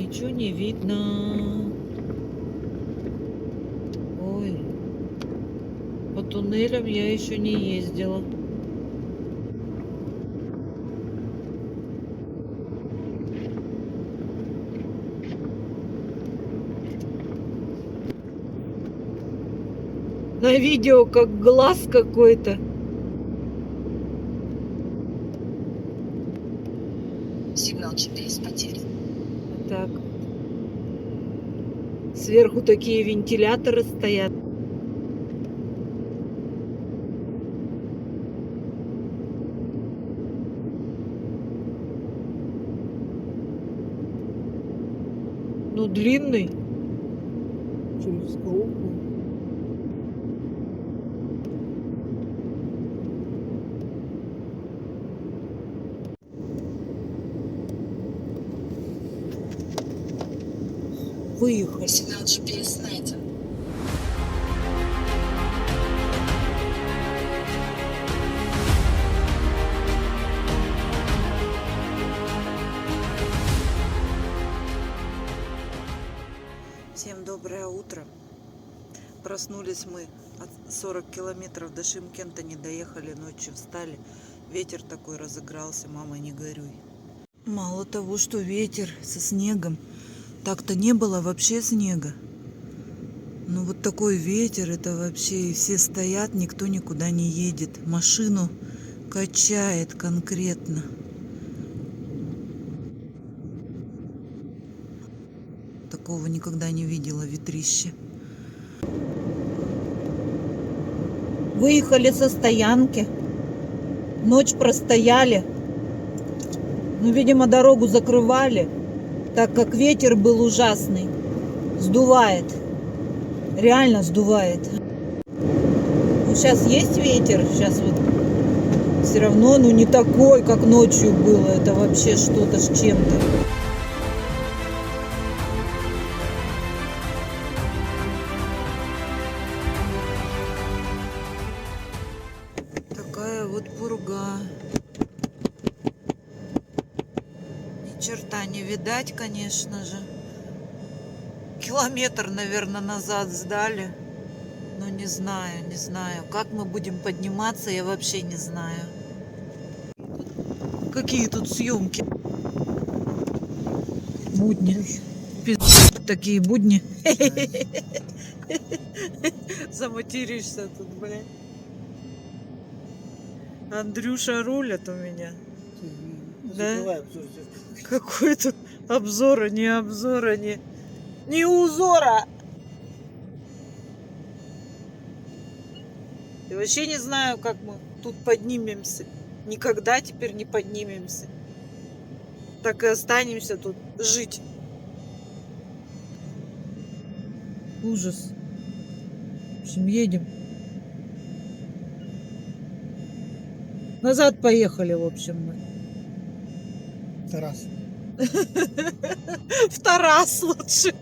ничего не видно. Ой, по туннелям я еще не ездила. На видео как глаз какой-то. Сигнал GPS потерян. Так. Сверху такие вентиляторы стоят. Ну, длинный. Через кругу. Выехали. Сигнал GPS найден. Всем доброе утро. Проснулись мы от 40 километров до Шымкента, не доехали, ночью встали. Ветер такой разыгрался, мама, не горюй. Мало того, что ветер со снегом, так-то не было вообще снега. Ну вот такой ветер, это вообще, и все стоят, никто никуда не едет. Машину качает конкретно. Такого никогда не видела, ветрище. Выехали со стоянки. Ночь простояли. Ну, видимо, дорогу закрывали, так как ветер был ужасный. Сдувает. Реально сдувает. Ну, сейчас есть ветер. Сейчас вот все равно, ну, не такой, как ночью было. Это вообще что-то с чем-то. Такая вот пурга. Ни черта не видать, конечно же. Километр, наверное, назад сдали. Но не знаю. Как мы будем подниматься, я вообще не знаю. Какие тут съемки? Будни. Такие будни. Заматеришься тут, блядь. Андрюша рулит у меня. Да? Какой тут обзора, не узора. И вообще не знаю, как мы тут поднимемся. Никогда теперь не поднимемся. Так и останемся тут жить. Ужас. В общем, едем. Назад поехали, в общем, мы. Тарас. В Тарас лучше.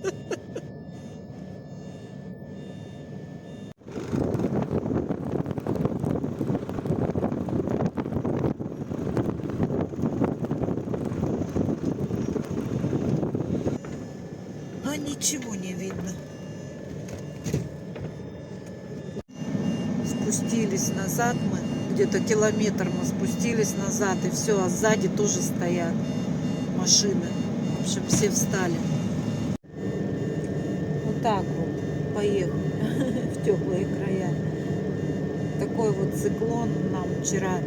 А ничего не видно. Спустились назад мы. Где-то километр мы спустились назад. И все, а сзади тоже стоят машины. В общем, все встали. Вот так вот поехали в теплые края. Такой вот циклон нам вчера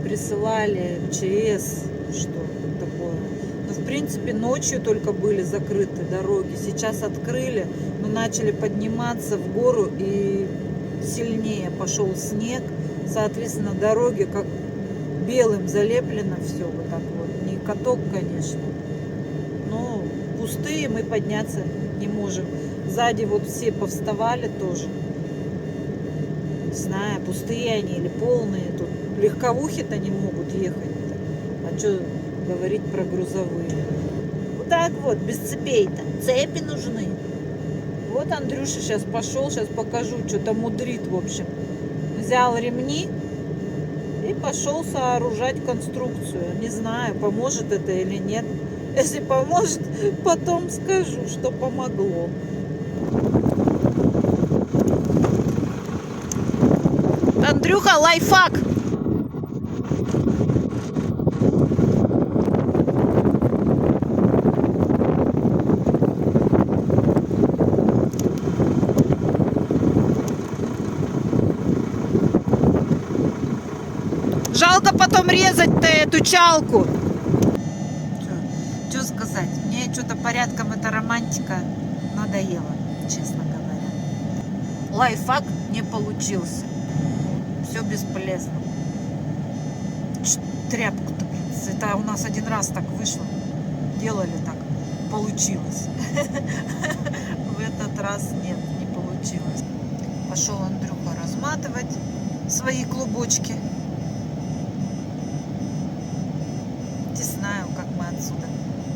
присылали МЧС, что такое. Но в принципе ночью только были закрыты дороги. Сейчас открыли, мы начали подниматься в гору и сильнее пошел снег. Соответственно, дороги как белым залеплено все вот так вот. Не каток, конечно, но пустые, мы подняться не можем. Сзади вот все повставали тоже. Не знаю, пустые они или полные. Тут легковухи-то не могут ехать-то. А что говорить про грузовые? Вот так вот, без цепей-то. Цепи нужны. Вот Андрюша сейчас пошел, сейчас покажу, что-то мудрит, в общем. Взял ремни и пошел сооружать конструкцию. Не знаю, поможет это или нет. Если поможет, потом скажу, что помогло. Андрюха, лайфхак! Жалко потом резать-то эту чалку. Что сказать? Мне что-то порядком эта романтика надоела, честно говоря. Лайфхак не получился. Все бесполезно. Тряпку-то, блин. Это у нас один раз так вышло. Делали так. Получилось. В этот раз нет, не получилось. Пошел Андрюха разматывать свои клубочки. Не знаю, как мы отсюда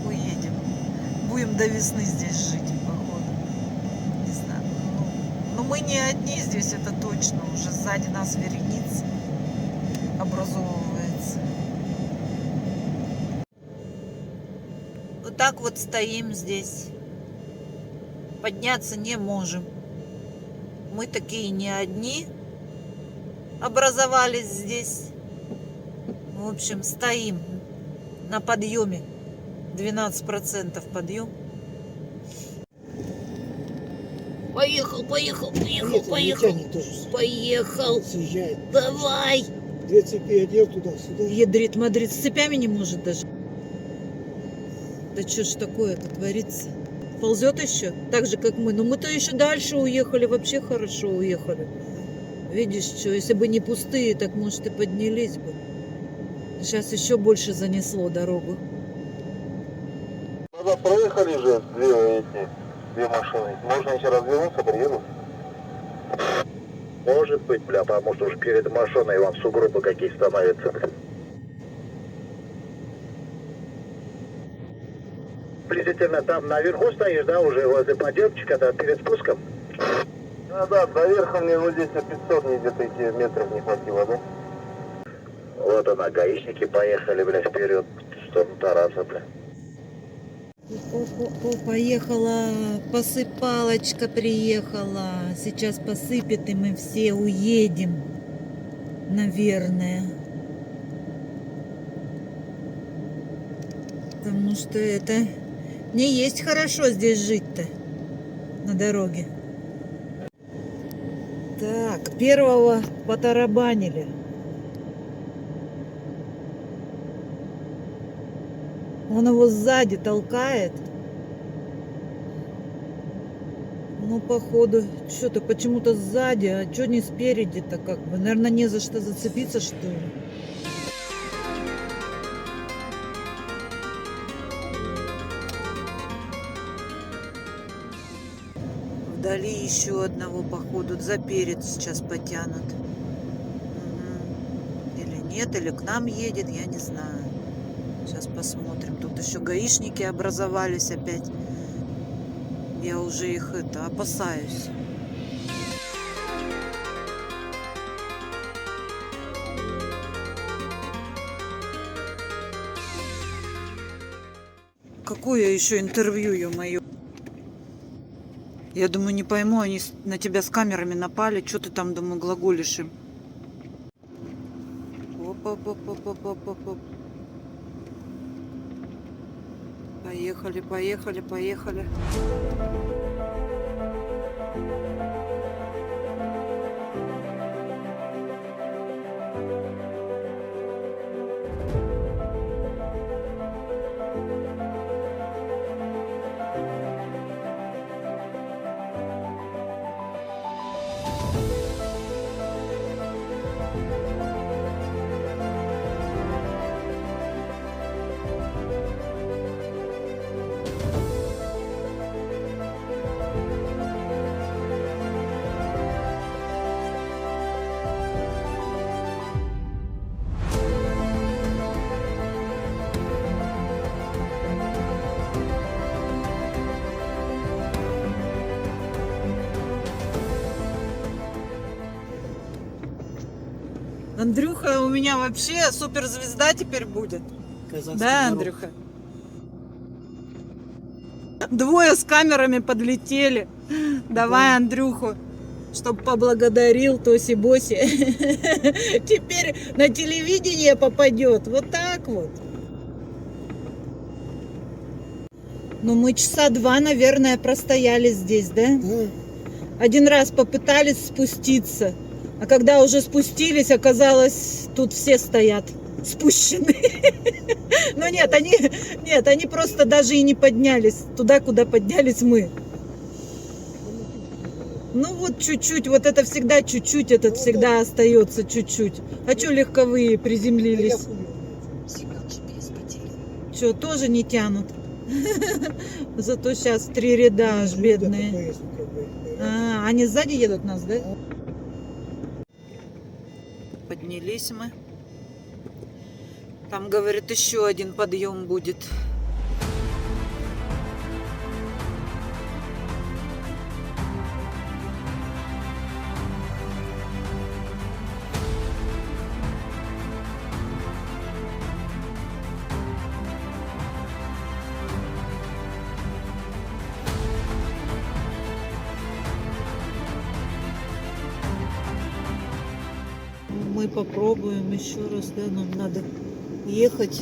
уедем. Будем до весны здесь жить, походу. Не знаю. Но мы не одни здесь, это точно. Уже сзади нас вереница образовывается. Вот так вот стоим здесь. Подняться не можем. Мы такие не одни образовались здесь. В общем, стоим на подъеме. 12% подъем. Поехал. Тянет тоже. Поехал. Съезжает. Давай. 2 цепи одел туда-сюда. Ядрит Мадрид, с цепями не может даже. Да что ж такое-то творится? Ползет еще? Так же, как мы. Но мы-то еще дальше уехали, вообще хорошо уехали. Видишь, что, если бы не пустые, так, может, и поднялись бы. Сейчас еще больше занесло дорогу. Когда проехали же две машины, можно еще развернуться, приедут? Может быть, бля, потому что уж перед машиной вам сугробы какие становятся. Приблизительно там наверху стоишь, да, уже возле подъемчика, да, перед спуском? Да, до верха мне вот здесь на 500 мне где-то идти метров не хватило, да? Вот она, гаишники поехали, бля, вперед, в сторону Тараса, бля. Поехала, посыпалочка приехала. Сейчас посыпет, и мы все уедем. Наверное. Потому что это не есть хорошо здесь жить-то. На дороге. Так, первого потарабанили. Он его сзади толкает. Ну, походу, что-то почему-то сзади, а что не спереди-то как бы? Наверное, не за что зацепиться, что ли. Вдали еще одного, походу, за перед сейчас потянут. Или нет, или к нам едет, я не знаю. Сейчас посмотрим. Тут еще гаишники образовались опять. Я уже их опасаюсь. Какое еще интервью, ё-моё? Я думаю, не пойму, они на тебя с камерами напали. Что ты там, думаю, глаголишь им? Оп-оп-оп-оп-оп-оп-оп. Поехали. Андрюха у меня вообще суперзвезда теперь будет. Казахский Да, народ. Андрюха? Двое с камерами подлетели. Давай Андрюху, чтоб поблагодарил Тоси-Боси. Теперь на телевидение попадет. Вот так вот. Ну, мы часа 2, наверное, простояли здесь, да? Да. Один раз попытались спуститься, а когда уже спустились, оказалось, тут все стоят спущены. Но нет, они просто даже и не поднялись туда, куда поднялись мы. Ну вот чуть-чуть, вот это всегда чуть-чуть, этот всегда остается чуть-чуть. А что легковые приземлились? Сигнал GPS потерян. Что, тоже не тянут? Зато сейчас 3 ряда аж бедные. А, они сзади едут нас, да? Поднялись мы. Там, говорит, еще один подъем будет. Мы попробуем еще раз, да, нам надо ехать.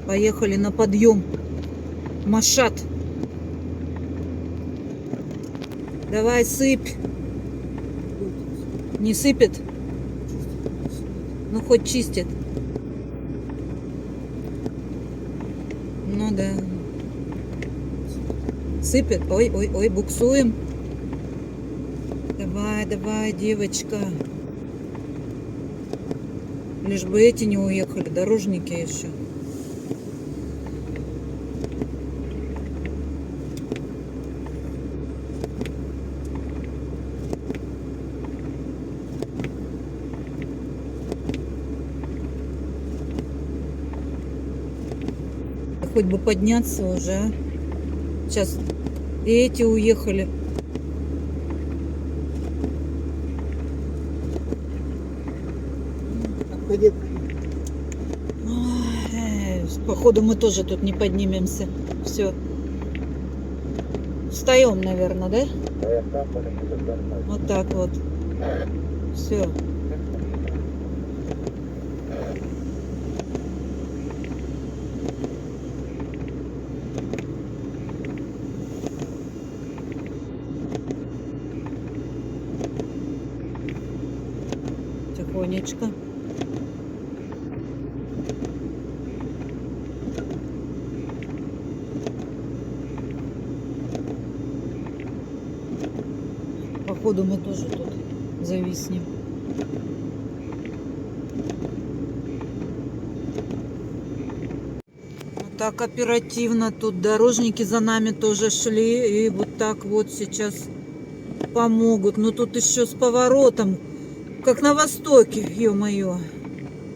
Поехали на подъем. Машат. Давай, сыпь. Не сыпет? Ну, хоть чистит. Ну да. Сыпет. Ой, ой, ой, буксуем. Давай, давай, девочка. Лишь бы эти не уехали, дорожники еще. Хоть бы подняться уже, а? Сейчас и эти уехали. Ой, походу мы тоже тут не поднимемся. Все. Встаем, наверное, да? Вот так вот. Все. Тихонечко. Походу мы тоже тут зависнем. Вот так оперативно тут дорожники за нами тоже шли. И вот так вот сейчас помогут. Но тут еще с поворотом. Как на востоке, ё-моё.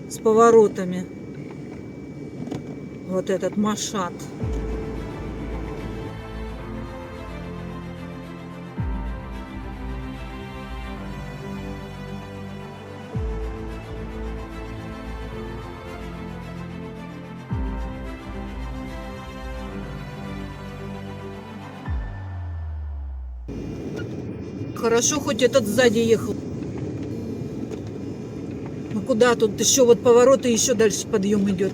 С поворотами. Вот этот Машат. Хорошо, хоть этот сзади ехал. Ну куда тут еще вот повороты, еще дальше подъем идет.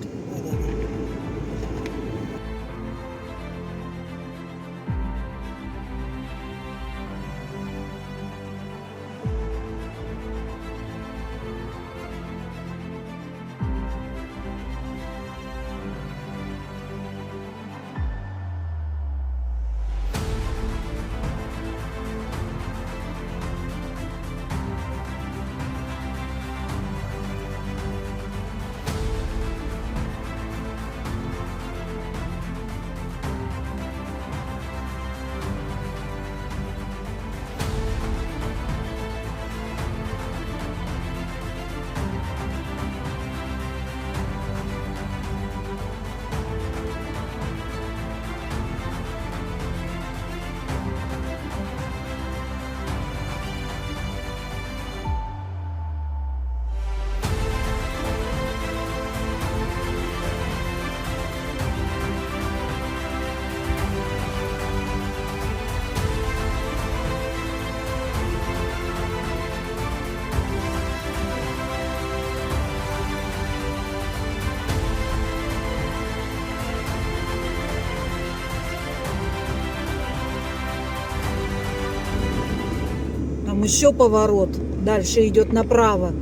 еще поворот. Дальше идет направо.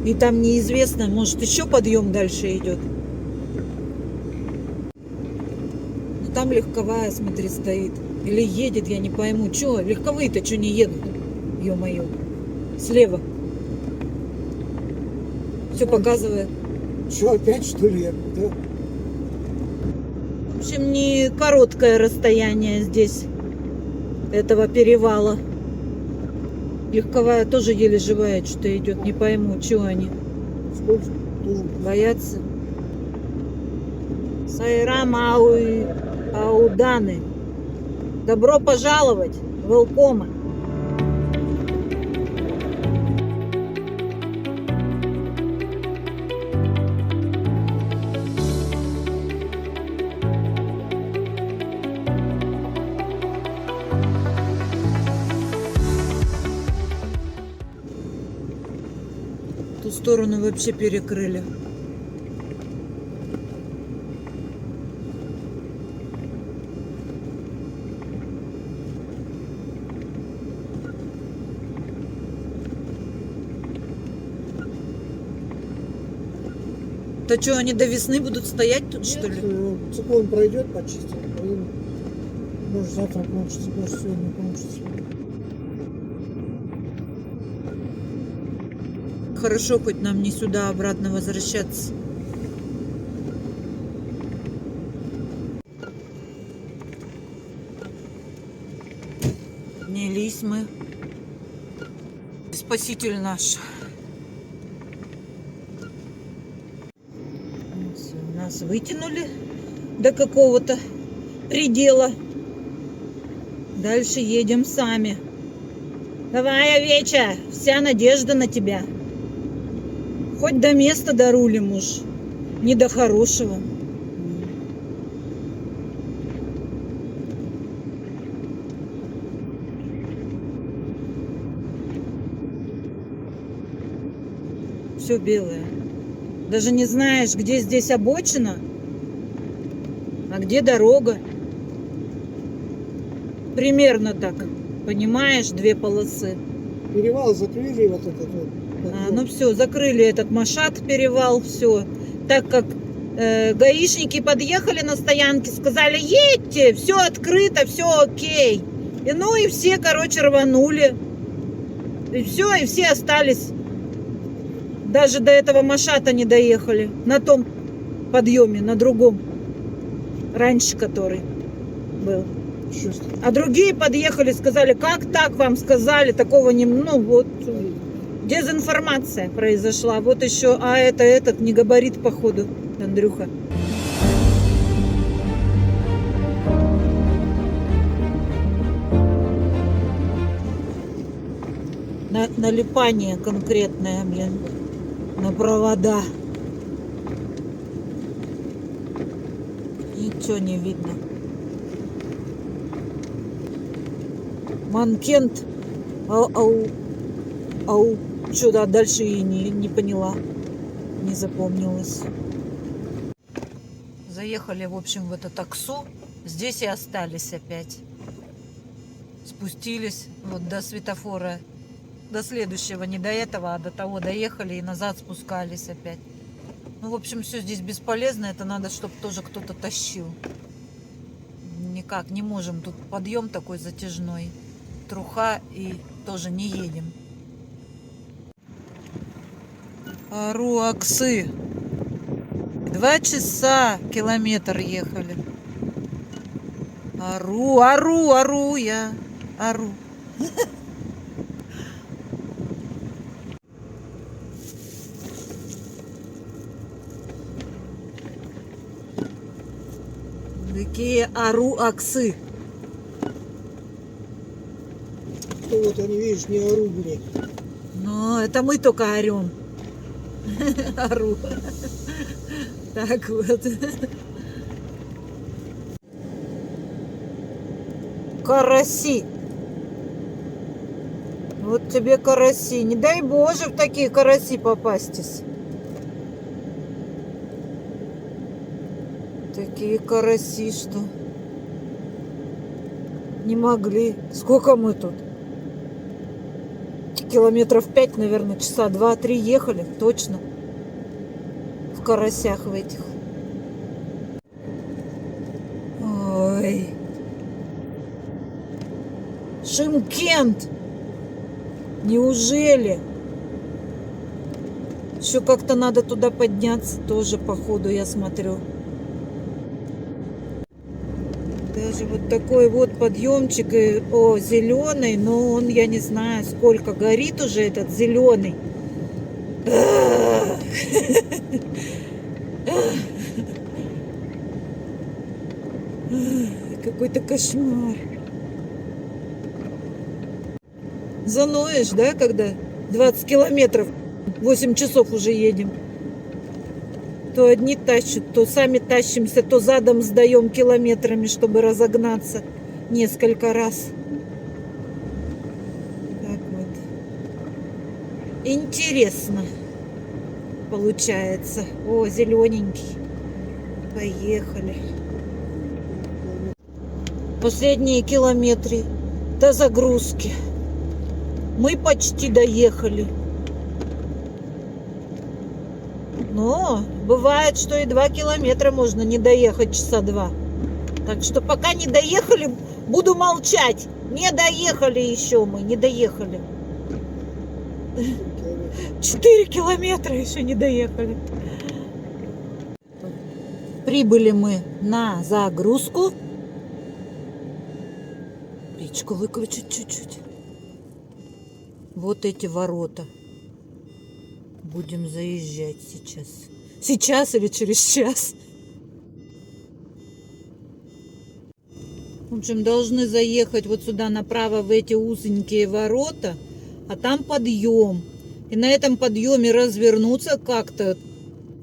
И там неизвестно, может еще подъем дальше идет. Но там легковая, смотри, стоит. Или едет, я не пойму. Че, легковые-то что не едут? Ё-моё. Слева. Все показывает. Что, опять что ли? Да? В общем, не короткое расстояние здесь этого перевала. Легковая тоже еле живая, что-то идет. Не пойму, чего они. Сколько? Тоже. Боятся. Сайрам Ауданы. Добро пожаловать. Велкома. Ту сторону вообще перекрыли. То что, они до весны будут стоять тут, что ли? Циклон пройдет, почистит. Может завтра кончится, может сегодня кончится. Хорошо, хоть нам не сюда обратно возвращаться. Поднялись мы. Спаситель наш. Всё, нас вытянули до какого-то предела. Дальше едем сами. Давай, овеча, вся надежда на тебя. Хоть до места дорулим уж, не до хорошего. Все белое. Даже не знаешь, где здесь обочина, а где дорога. Примерно так, понимаешь, две полосы. Перевал закрыли вот этот вот. Ну все, закрыли этот Машат перевал, все. Так как гаишники подъехали на стоянке, сказали, едьте, все открыто, все окей. И ну и все, короче, рванули. И все, и все остались. Даже до этого Машата не доехали. На том подъеме, на другом. Раньше который был. А другие подъехали, сказали, как так вам сказали, такого не... Ну вот... Дезинформация произошла. Вот еще, а это этот не габарит, походу, Андрюха. Налипание конкретное, блин, на провода. Ничего не видно. Манкент. Ау. Что-то дальше и не поняла. Не запомнилось. Заехали, в общем, в это таксу. Здесь и остались опять. Спустились вот до светофора. До следующего, не до этого, а до того доехали и назад спускались опять. Ну, в общем, все здесь бесполезно. Это надо, чтобы тоже кто-то тащил. Никак не можем. Тут подъем такой затяжной. Труха и тоже не едем. Ару-Аксы. 2 часа километр ехали. Ару, я. Ару. Какие Ару-Аксы. Что вот они, видишь, не орут, блядь. Ну, это мы только орем. Ору. Так вот. Караси. Вот тебе караси. Не дай Боже в такие караси попастись. Такие караси, что не могли. Сколько мы тут? километров 5, наверное, часа 2-3 ехали, точно. В карасях в этих. Ой. Шымкент! Неужели? Еще как-то надо туда подняться тоже, походу, я смотрю. Даже вот такой вот подъемчик, зеленый, но он, я не знаю, сколько горит уже этот зеленый. Какой-то кошмар. Заноешь, да, когда 20 километров, 8 часов уже едем. То одни тащат, то сами тащимся, то задом сдаем километрами, чтобы разогнаться несколько раз. Так вот. Интересно получается. О, зелененький. Поехали. Последние километры до загрузки. Мы почти доехали. Но бывает, что и 2 километра можно не доехать часа 2. Так что пока не доехали, буду молчать. Не доехали еще мы, не доехали. 4 километра еще не доехали. Прибыли мы на загрузку. Печку выключить чуть-чуть. Вот эти ворота. Будем заезжать сейчас. Сейчас или через час. В общем, должны заехать вот сюда направо в эти узенькие ворота, а там подъем. И на этом подъеме развернуться как-то.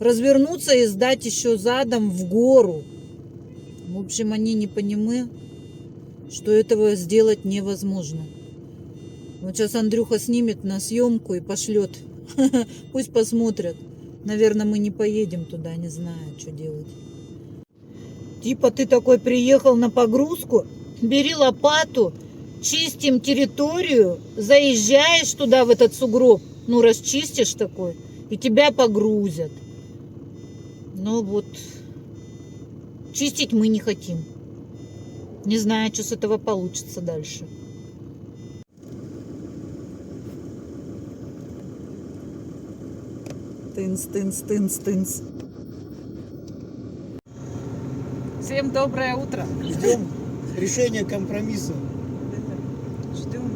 Развернуться и сдать еще задом в гору. В общем, они не понимают, что этого сделать невозможно. Вот сейчас Андрюха снимет на съемку и пошлет. Пусть посмотрят. Наверное, мы не поедем туда, не знаю, что делать. Типа ты такой приехал на погрузку, бери лопату, чистим территорию, заезжаешь туда, в этот сугроб, ну, расчистишь такой, и тебя погрузят. Но вот чистить мы не хотим. Не знаю, что с этого получится дальше. Тынс. Всем доброе утро. Ждем решения компромисса. Ждем.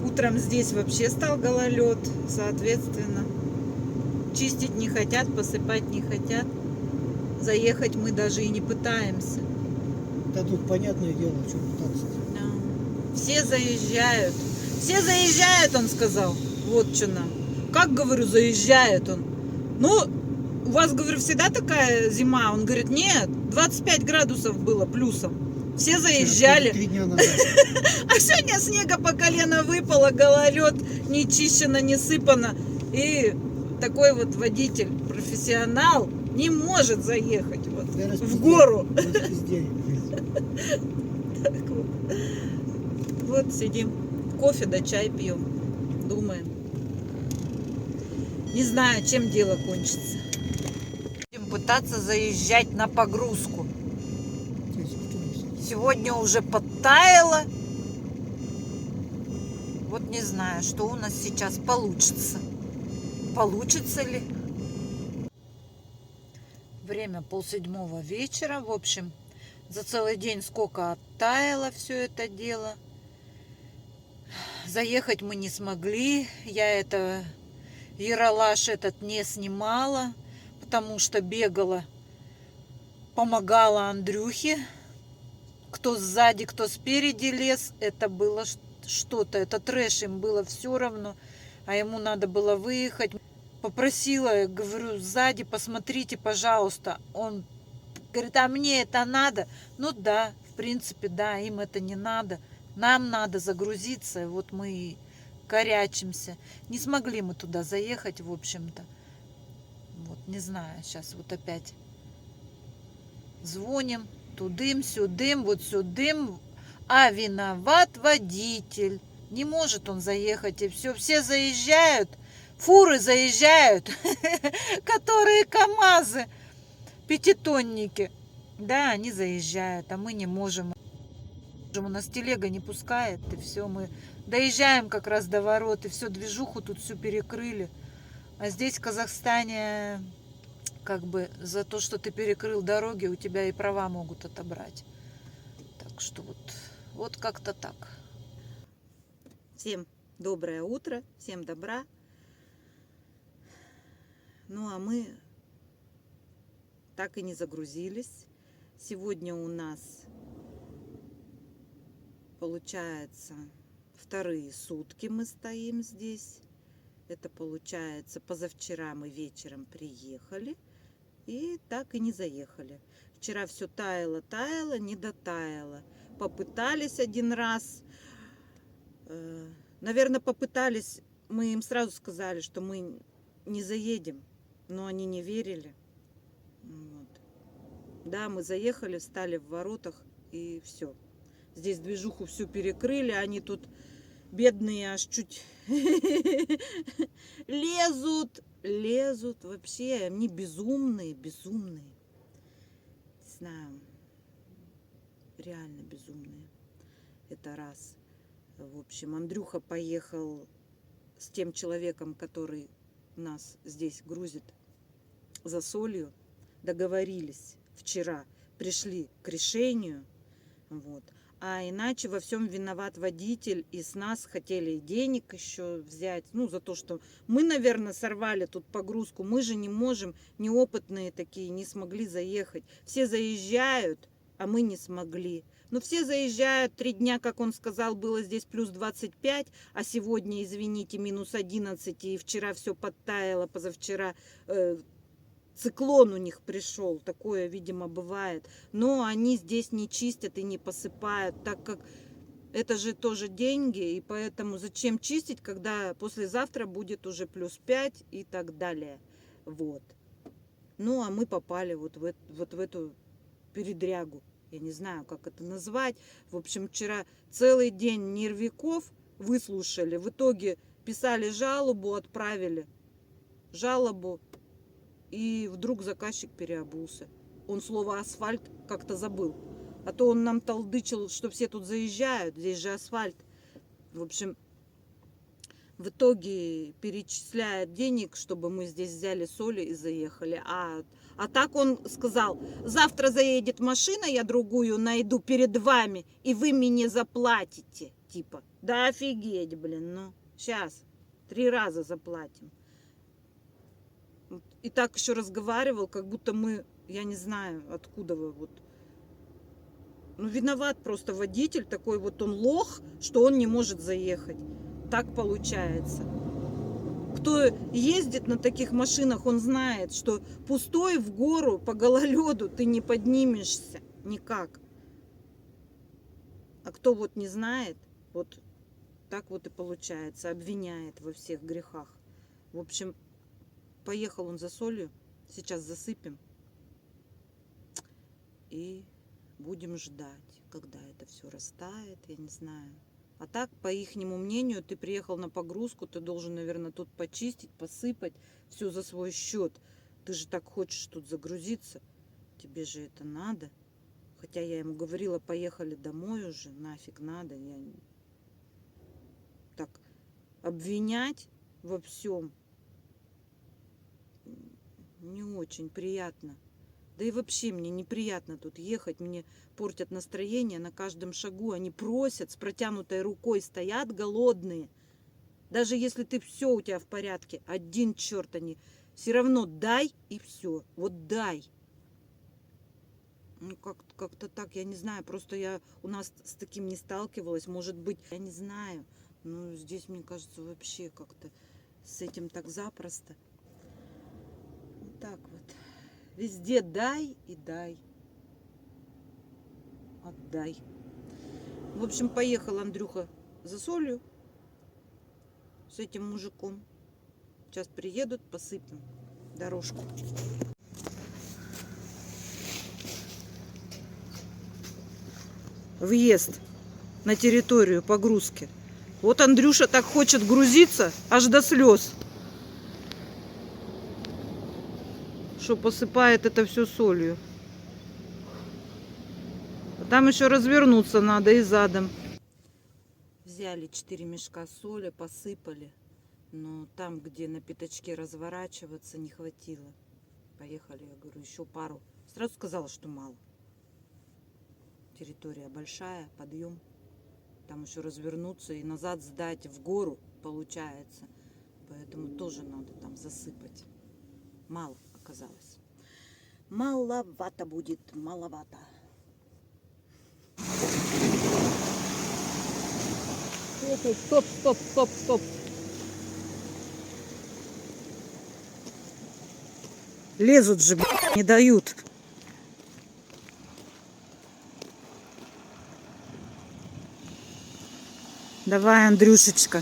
Утром здесь вообще стал гололед, соответственно. Чистить не хотят, посыпать не хотят. Заехать мы даже и не пытаемся. Да тут понятное дело, что пытаться. Да. Все заезжают. Все заезжают, он сказал. Вот что нам. Как, говорю, заезжает он? Ну, у вас, говорю, всегда такая зима? Он говорит, нет, 25 градусов было плюсом. Все заезжали. 3 дня назад. А сегодня снега по колено выпало, гололед, не чищено, не сыпано. И такой вот водитель, профессионал, не может заехать вот в гору. Так вот. Вот сидим, кофе да чай пьем, думаем. Не знаю, чем дело кончится. Будем пытаться заезжать на погрузку. Сегодня уже подтаяло. Вот не знаю, что у нас сейчас получится. Получится ли? Время 6:30 вечера. В общем, за целый день сколько оттаяло все это дело. Заехать мы не смогли. Я это яролаж этот не снимала, потому что бегала, помогала Андрюхе. Кто сзади, кто спереди лез, это было что-то. Это трэш, им было все равно. А ему надо было выехать. Попросила, говорю, сзади посмотрите, пожалуйста. Он говорит, а мне это надо? Ну да, в принципе, да, им это не надо. Нам надо загрузиться, вот мы и корячимся. Не смогли мы туда заехать, в общем-то. Вот, не знаю, сейчас вот опять звоним. Тудым, сюдым, вот сюдым. А виноват водитель. Не может он заехать, и все заезжают, фуры заезжают, которые КамАЗы, пятитонники. Да, они заезжают, а мы не можем. У нас телега не пускает, и все, мы доезжаем как раз до ворот, и все, движуху тут всю перекрыли. А здесь, в Казахстане, как бы за то, что ты перекрыл дороги, у тебя и права могут отобрать. Так что вот как-то так. Всем доброе утро, всем добра. Ну а мы так и не загрузились. Сегодня у нас получается вторые сутки мы стоим здесь. Это получается, позавчера мы вечером приехали и так и не заехали. Вчера все таяло, не дотаяло. Попытались один раз. Наверное, попытались, мы им сразу сказали, что мы не заедем, но они не верили. Вот. Да, мы заехали, встали в воротах и все. Здесь движуху всю перекрыли, они тут бедные аж чуть лезут вообще, они безумные. Не знаю, реально безумные. Это раз. В общем, Андрюха поехал с тем человеком, который нас здесь грузит за солью. Договорились вчера, пришли к решению. Вот. А иначе во всем виноват водитель, и с нас хотели денег еще взять. Ну, за то, что мы, наверное, сорвали тут погрузку. Мы же не можем, неопытные такие, не смогли заехать. Все заезжают, а мы не смогли. Но все заезжают, 3 дня, как он сказал, было здесь плюс 25, а сегодня, извините, минус 11, и вчера все подтаяло, позавчера циклон у них пришел, такое, видимо, бывает. Но они здесь не чистят и не посыпают, так как это же тоже деньги, и поэтому зачем чистить, когда послезавтра будет уже плюс 5 и так далее. Вот. Ну, а мы попали вот в эту передрягу. Я не знаю, как это назвать. В общем, вчера целый день нервиков выслушали. В итоге писали жалобу, отправили жалобу. И вдруг заказчик переобулся. Он слово «асфальт» как-то забыл. А то он нам толдычил, что все тут заезжают. Здесь же асфальт. В общем, в итоге перечисляет денег, чтобы мы здесь взяли соли и заехали. А так он сказал: завтра заедет машина, я другую найду перед вами, и вы мне заплатите. Типа, да офигеть, блин, ну, сейчас 3 раза заплатим. И так еще разговаривал, как будто мы, я не знаю, откуда вы вот. Ну, виноват просто водитель такой, вот он лох, что он не может заехать. Так получается. Кто ездит на таких машинах, он знает, что пустой в гору по гололеду ты не поднимешься никак. А кто вот не знает, вот так вот и получается, обвиняет во всех грехах. В общем, поехал он за солью, сейчас засыпем и будем ждать, когда это все растает, я не знаю. А так, по ихнему мнению, ты приехал на погрузку, ты должен, наверное, тут почистить, посыпать, все за свой счет. Ты же так хочешь тут загрузиться, тебе же это надо. Хотя я ему говорила, поехали домой уже, нафиг надо. Я так обвинять во всем не очень приятно. Да и вообще мне неприятно тут ехать, мне портят настроение на каждом шагу. Они просят, с протянутой рукой стоят голодные. Даже если ты все у тебя в порядке, один черт они, все равно дай и все. Вот дай. Ну как-то так, я не знаю, просто я у нас с таким не сталкивалась, может быть, я не знаю. Но здесь, мне кажется, вообще как-то с этим так запросто. Вот так вот. Везде дай и дай. Отдай. В общем, поехал Андрюха за солью с этим мужиком. Сейчас приедут, посыпем дорожку. Въезд на территорию погрузки. Вот Андрюша так хочет грузиться, аж до слез. Что посыпает это все солью. А там еще развернуться надо и задом. Взяли 4 мешка соли, посыпали. Но там, где на пятачке разворачиваться, не хватило. Поехали, я говорю, еще пару. Сразу сказала, что мало. Территория большая, подъем. Там еще развернуться и назад сдать в гору получается. Поэтому тоже надо там засыпать. Мало оказалось. Маловато будет, маловато. Стоп, стоп, стоп, стоп. Лезут же, не дают. Давай, Андрюшечка.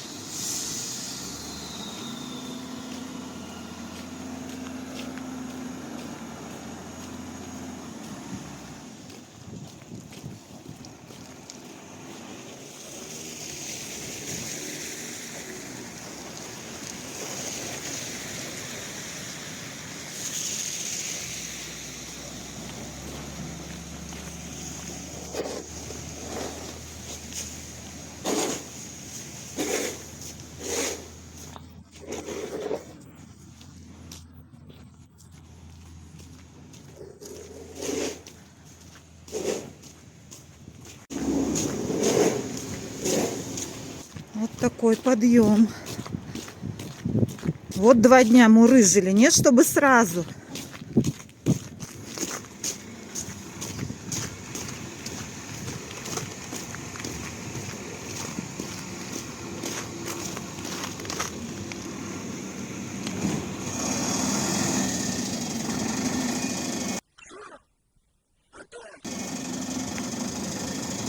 Вот такой подъем. Вот 2 дня мурыжили, нет, чтобы сразу.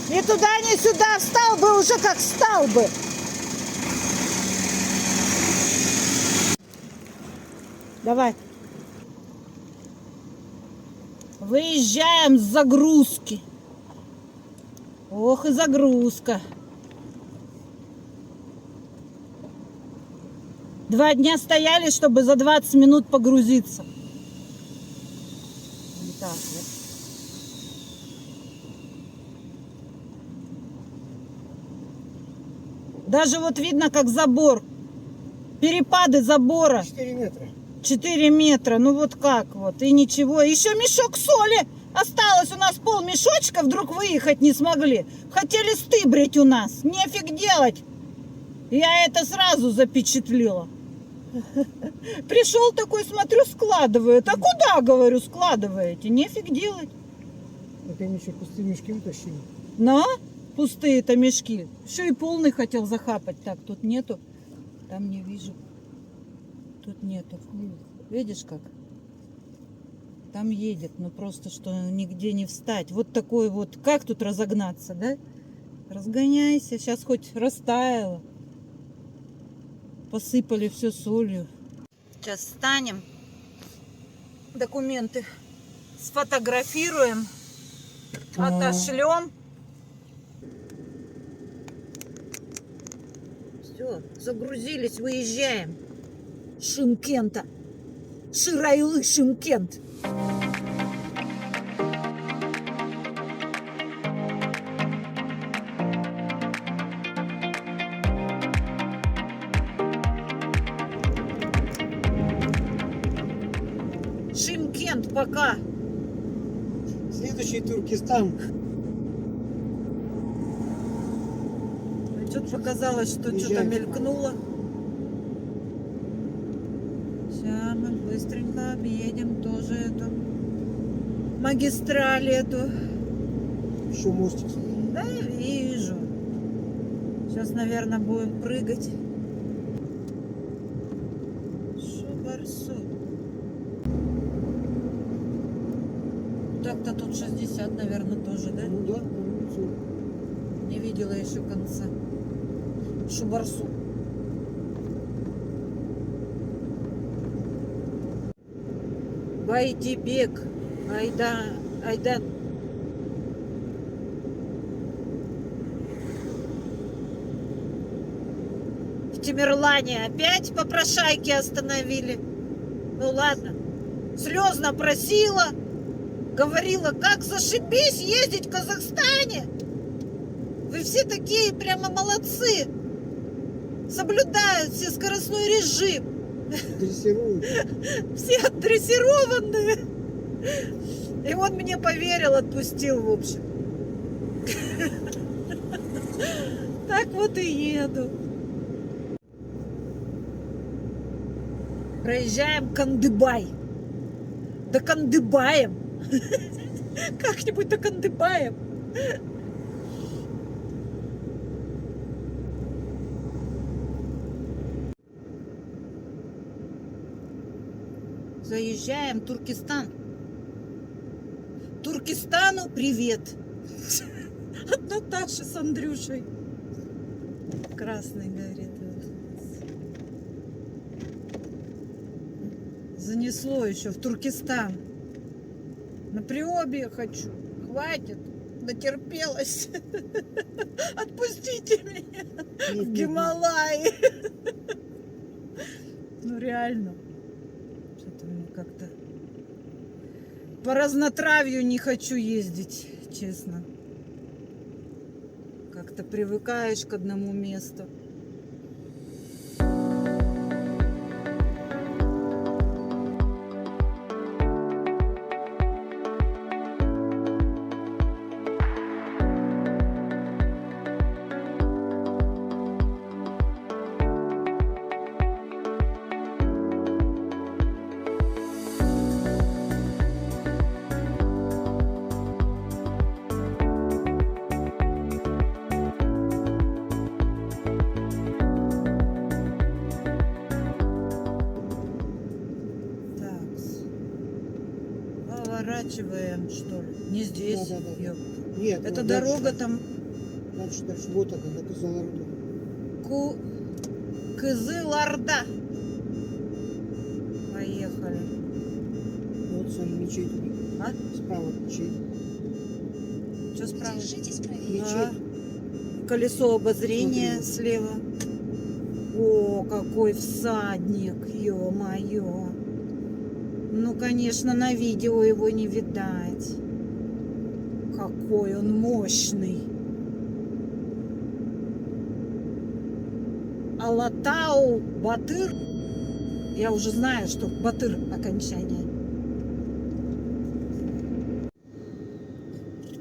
Ни туда, ни сюда. Встал бы уже, как встал бы. Давай. Выезжаем с загрузки. Ох и загрузка. 2 дня стояли, чтобы за 20 минут погрузиться. Вот так вот. Даже вот видно, как забор. Перепады забора. 4 метра. 4 метра. Ну вот как вот. И ничего. Еще мешок соли осталось. У нас полмешочка. Вдруг выехать не смогли. Хотели стыбрить у нас. Нефиг делать. Я это сразу запечатлела. Пришел такой, смотрю, складывает. А куда, говорю, складываете? Нефиг делать. Это они еще пустые мешки утащили. На, пустые-то мешки. Еще и полный хотел захапать. Так, тут нету. Там не вижу. Тут нету. Видишь как? Там едет, но просто что нигде не встать. Вот такой вот. Как тут разогнаться, да? Разгоняйся. Сейчас хоть растаяло. Посыпали все солью. Сейчас встанем. Документы сфотографируем. Отошлем. Все, загрузились, выезжаем. Шымкента. Шырайлы, Шымкент. Шымкент, пока. Следующий Туркестан. Что-то показалось, что Езжай. что-то мелькнуло. Сейчас мы быстренько объедем тоже эту магистраль эту. Еще мостик. Да, я вижу. Сейчас, наверное, будем прыгать. Шубарсу. Так-то тут 60, наверное, тоже, да? Ну да, всё. Не видела еще конца. Шубарсу. Байдибек. Айда. Тимирлане опять попрошайки остановили. Ну ладно. Слезно просила, говорила, как зашибись ездить в Казахстане. Вы все такие прямо молодцы. Соблюдают все скоростной режим. Дрессируют. Все отдрессированные. И он мне поверил, отпустил, в общем. Так вот и еду. Проезжаем Кандыбай. Докандыбаем. Как-нибудь докандыбаем. Заезжаем в Туркестан. Туркестану привет. От Наташи с Андрюшей. Красный горит. Занесло еще в Туркестан. На Приобье хочу. Хватит. Дотерпелась. Отпустите меня в Гималаи. Ну реально. Что-то мне как-то по разнотравью не хочу ездить, честно. Как-то привыкаешь к одному месту. Поворачиваем, что ли? Не здесь. Да. Ёпта. Нет, Это ну, дорога дальше, там Дальше, вот она, на Кызылорду. Кызылорда. Поехали. Вот свои мечети. А? Справа мечеть. Что справа? Держитесь правее. Мечеть. Колесо обозрения Смотри. слева. О, какой всадник, ё-моё. Ну, конечно, на видео его не видать. Какой он мощный. Алатау Батыр. Я уже знаю, что Батыр окончание.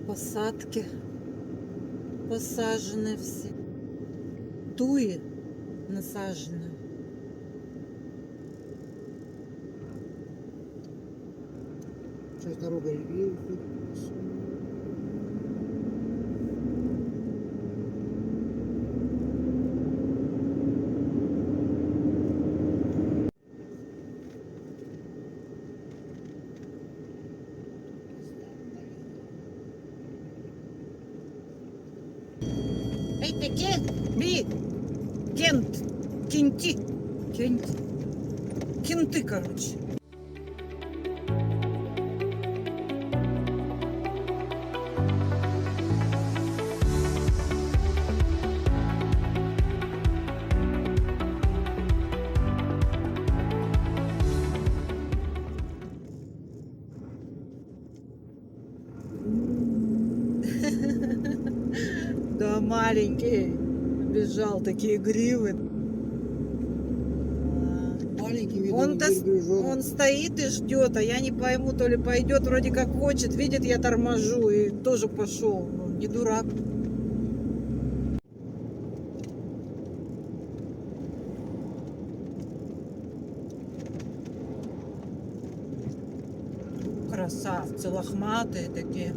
Посадки. Посажены все. Туи насажены. Сейчас дорога левее уходит. Эй, таке, би, кент, кенти, кенти, кенты, короче. Да, маленький. Бежал такие гривы. Маленький, видно, Он гружен. стоит и ждет, а я не пойму, то ли пойдет, вроде как хочет, видит, я торможу и тоже пошел. Ну, не дурак. Красавцы, лохматые такие.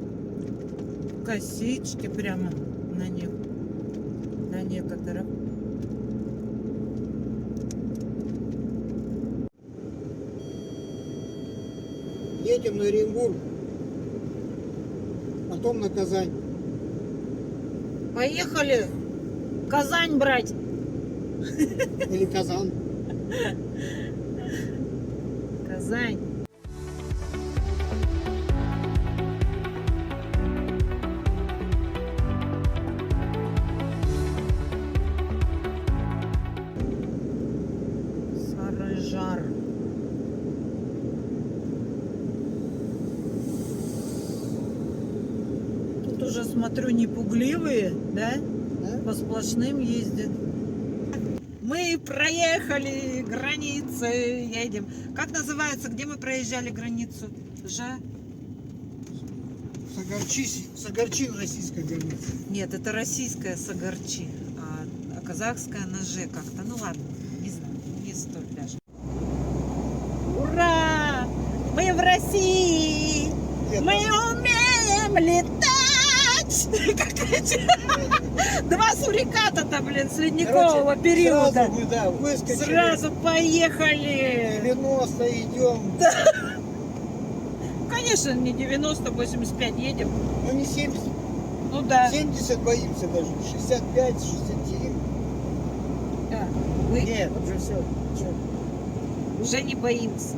Косички прямо на них. На некоторых. Едем на Оренбург, потом на Казань. Поехали Казань брать. Или Казан. Казань. уже смотрю не пугливые, да? Да? По сплошным ездят. Мы проехали границы, едем. Как называется, где мы проезжали границу? Сагарчи российская граница. Нет, это российская Сагарчи, а казахская на Ж как-то. Ну ладно, не знаю, не столь даже. Ура! Мы в России! Нет, Мы умеем летать! Как эти два суриката-то, блин, с ледникового короче, периода. Сразу мы, да, выскочили. Сразу поехали! 90 идем. Конечно, не 90, 85 едем. Ну не 70. Ну да. 70 боимся даже. 65, 69. Да. Вы Нет, уже все. уже не боимся.